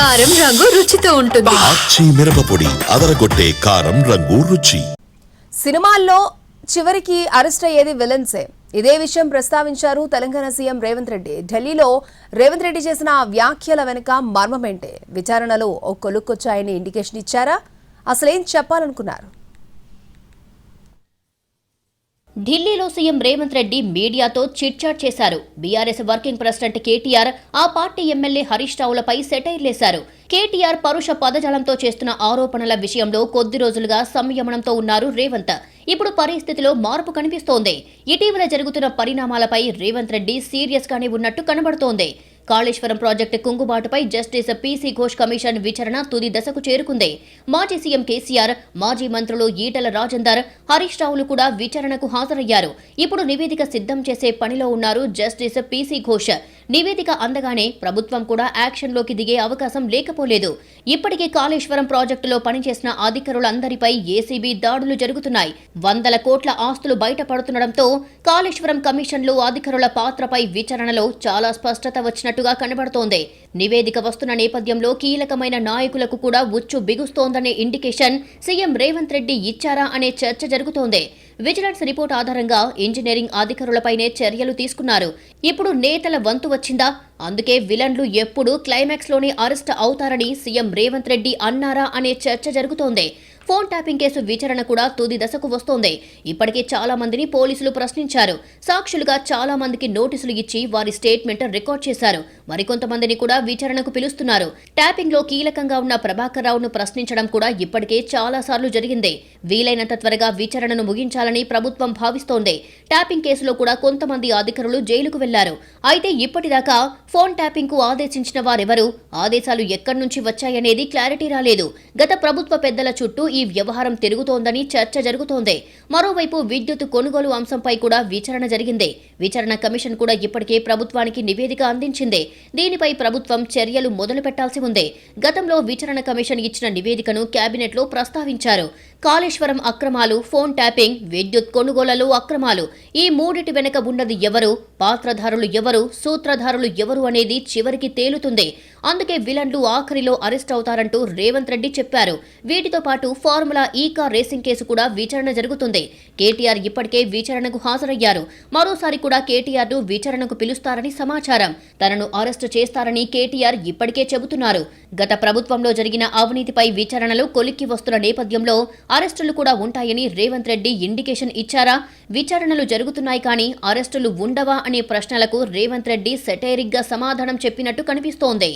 కారం రంగు రుచితో ఉంటుంది. ఆచి మిరపపొడి అదరగొట్టే కారం రంగు రుచి. సినిమాల్లో చివరికి అరెస్ట్ అయ్యేది విలన్సే. ఇదే విషయం ప్రస్తావించారు తెలంగాణ సీఎం రేవంత్ రెడ్డి. ఢిల్లీలో రేవంత్ రెడ్డి చేసిన వ్యాఖ్యల వెనుక మర్మమేంటే? విచారణలో ఓ కొలుక్కొచ్చాయని ఇండికేషన్ ఇచ్చారా? అసలేం చెప్పాలనుకున్నారు? ఢిల్లీలో సీఎం రేవంత్ రెడ్డి మీడియాతో చిట్చాట్ చేశారు. బీఆర్ఎస్ వర్కింగ్ ప్రెసిడెంట్ కేటీఆర్, ఆ పార్టీ ఎమ్మెల్యే హరీష్ రావులపై సెటైర్లేశారు. కేటీఆర్ పరుష పదజాలంతో చేస్తున్న ఆరోపణల విషయంలో కొద్ది రోజులుగా సంయమనంతో ఉన్నారు రేవంత్. ఇప్పుడు పరిస్థితిలో మార్పు కనిపిస్తోంది. ఇటీవల జరుగుతున్న పరిణామాలపై రేవంత్ రెడ్డి సీరియస్ గానే ఉన్నట్టు కనబడుతోంది. కాళేశ్వరం ప్రాజెక్టు కుంగుబాటుపై జస్టిస్ పీసీ ఘోష్ కమిషన్ విచారణ తుది దశకు చేరుకుంది. మాజీ సీఎం కేసీఆర్, మాజీ మంత్రులు ఈటెల రాజేందర్, హరీష్ రావులు కూడా విచారణకు హాజరయ్యారు. ఇప్పుడు నివేదిక సిద్ధం చేసే పనిలో ఉన్నారు జస్టిస్ పీసీ ఘోష్. నివేదిక అందగానే ప్రభుత్వం కూడా యాక్షన్లోకి దిగే అవకాశం లేకపోలేదు. ఇప్పటికే కాళేశ్వరం ప్రాజెక్టులో పనిచేసిన అధికారులందరిపై ఏసీబీ దాడులు జరుగుతున్నాయి. వందల కోట్ల ఆస్తులు బయటపడుతుండటంతో కాళేశ్వరం కమిషన్లో అధికారుల పాత్రపై విచారణలో చాలా స్పష్టత వచ్చినట్టుగా కనబడుతోంది. నివేదిక వస్తున్న నేపథ్యంలో కీలకమైన నాయకులకు కూడా ఉచ్చు బిగుస్తోందనే ఇండికేషన్ సీఎం రేవంత్ రెడ్డి ఇచ్చారా అనే చర్చ జరుగుతోంది. విజిలెన్స్ రిపోర్ట్ ఆధారంగా ఇంజనీరింగ్ అధికారులపైనే చర్యలు తీసుకున్నారు. ఇప్పుడు నేతల వంతు వచ్చిందా? అందుకే విలన్లు ఎప్పుడు క్లైమాక్స్ లోనే అరెస్ట్ అవుతారని సీఎం రేవంత్ రెడ్డి అన్నారా అనే చర్చ జరుగుతోంది. ఫోన్ ట్యాపింగ్ కేసు విచారణ కూడా తుది దశకు వస్తోంది. ఇప్పటికే చాలా మందిని పోలీసులు ప్రశ్నించారు. సాక్షులుగా చాలా మందికి నోటీసులు ఇచ్చి వారి స్టేట్మెంట్ రికార్డ్ చేశారు. మరికొంతమందిని కూడా విచారణకు పిలుస్తున్నారు. ట్యాపింగ్ లో కీలకంగా ఉన్న ప్రభాకర్ రావును ప్రశ్నించడం కూడా ఇప్పటికే చాలా సార్లు జరిగింది. వీలైనంత త్వరగా విచారణను ముగించాలని ప్రభుత్వం భావిస్తోంది. ట్యాపింగ్ కేసులో కూడా కొంతమంది అధికారులు జైలుకు వెళ్లారు. అయితే ఇప్పటిదాకా ఫోన్ ట్యాపింగ్ కు ఆదేశించిన వారెవరు, ఆదేశాలు ఎక్కడి నుంచి వచ్చాయనేది క్లారిటీ రాలేదు. గత ప్రభుత్వ పెద్దల చుట్టూ ఈ వ్యవహారం తిరుగుతోందని చర్చ జరుగుతోంది. మరోవైపు విద్యుత్ కొనుగోలు అంశంపై కూడా విచారణ జరిగింది. విచారణ కమిషన్ కూడా ఇప్పటికే ప్రభుత్వానికి నివేదిక అందించింది. దీనిపై ప్రభుత్వం చర్యలు మొదలు పెట్టాల్సి ఉంది. గతంలో విచారణ కమిషన్ ఇచ్చిన నివేదికను కేబినెట్ లో ప్రస్తావించారు. కాళేశ్వరం అక్రమాలు, ఫోన్ ట్యాపింగ్, విద్యుత్ కొనుగోళ్లలో అక్రమాలు, ఈ మూడిటి వెనుక ఉన్నది ఎవరు, పాత్రధారులు ఎవరు, సూత్రధారులు ఎవరు అనేది చివరికి తేలుతుంది. అందుకే విలన్లు ఆఖరిలో అరెస్ట్ అవుతారంటూ రేవంత్ రెడ్డి చెప్పారు. వీటితో పాటు ఫార్ములా ఈ కార్ రేసింగ్ కేసు కూడా విచారణ జరుగుతుంది. కేటీఆర్ ఇప్పటికే విచారణకు హాజరయ్యారు. మరోసారి కూడా కేటీఆర్ ను విచారణకు పిలుస్తారని సమాచారం. తనను అరెస్టు చేస్తారని కేటీఆర్ ఇప్పటికే చెబుతున్నారు. గత ప్రభుత్వంలో జరిగిన అవినీతిపై విచారణలు కొలిక్కి వస్తున్న నేపథ్యంలో అరెస్టులు కూడా ఉంటాయని రేవంత్ రెడ్డి ఇండికేషన్ ఇచ్చారా? విచారణలు జరుగుతున్నాయి కానీ అరెస్టులు ఉండవా అనే ప్రశ్నలకు రేవంత్ రెడ్డి సెటైరిక్ గా సమాధానం చెప్పినట్టు కనిపిస్తోంది.